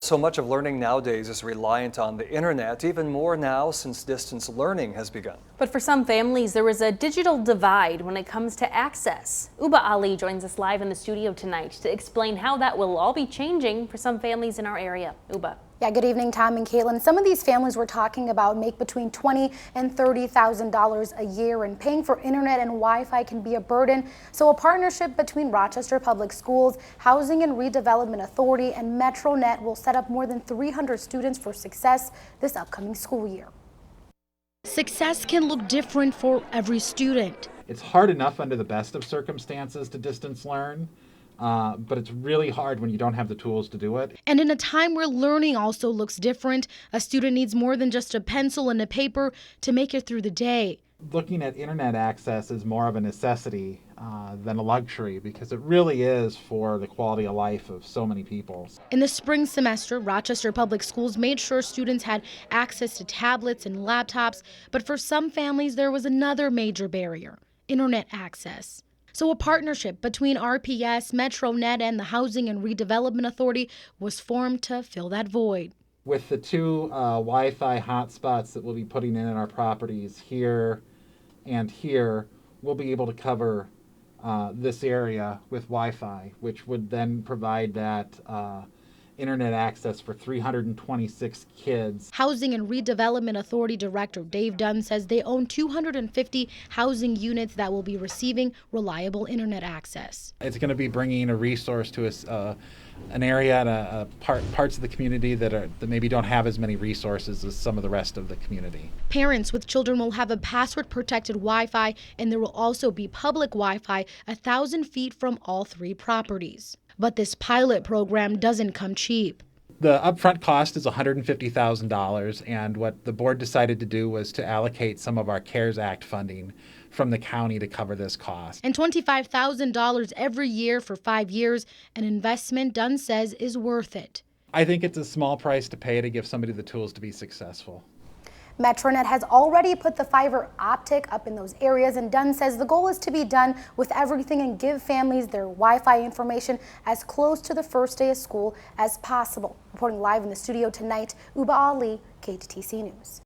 So much of learning nowadays is reliant on the internet, even more now since distance learning has begun. But for some families, there is a digital divide when it comes to access. Uba Ali joins us live in the studio tonight to explain how that will all be changing for some families in our area. Uba. Yeah, good evening, Tom and Caitlin. Some of these families we're talking about make between $20,000 and $30,000 a year, and paying for internet and Wi-Fi can be a burden. So a partnership between Rochester Public Schools, Housing and Redevelopment Authority, and MetroNet will set up more than 300 students for success this upcoming school year. Success can look different for every student. It's hard enough under the best of circumstances to distance learn. But it's really hard when you don't have the tools to do it. And in a time where learning also looks different, a student needs more than just a pencil and a paper to make it through the day. Looking at internet access is more of a necessity than a luxury, because it really is for the quality of life of so many people. In the spring semester, Rochester Public Schools made sure students had access to tablets and laptops, but for some families there was another major barrier: internet access. So a partnership between RPS, MetroNet, and the Housing and Redevelopment Authority was formed to fill that void. With the two Wi-Fi hotspots that we'll be putting in our properties here and here, we'll be able to cover this area with Wi-Fi, which would then provide that internet access for 326 kids. Housing and Redevelopment Authority Director Dave Dunn says they own 250 housing units that will be receiving reliable internet access. It's going to be bringing a resource to us, an area and parts of the community that maybe don't have as many resources as some of the rest of the community. Parents with children will have a password-protected Wi-Fi, and there will also be public Wi-Fi 1,000 feet from all three properties. But this pilot program doesn't come cheap. The upfront cost is $150,000, and what the board decided to do was to allocate some of our CARES Act funding from the county to cover this cost. And $25,000 every year for 5 years, an investment Dunn says is worth it. I think it's a small price to pay to give somebody the tools to be successful. MetroNet has already put the fiber optic up in those areas, and Dunn says the goal is to be done with everything and give families their Wi-Fi information as close to the first day of school as possible. Reporting live in the studio tonight, Uba Ali, KTTC News.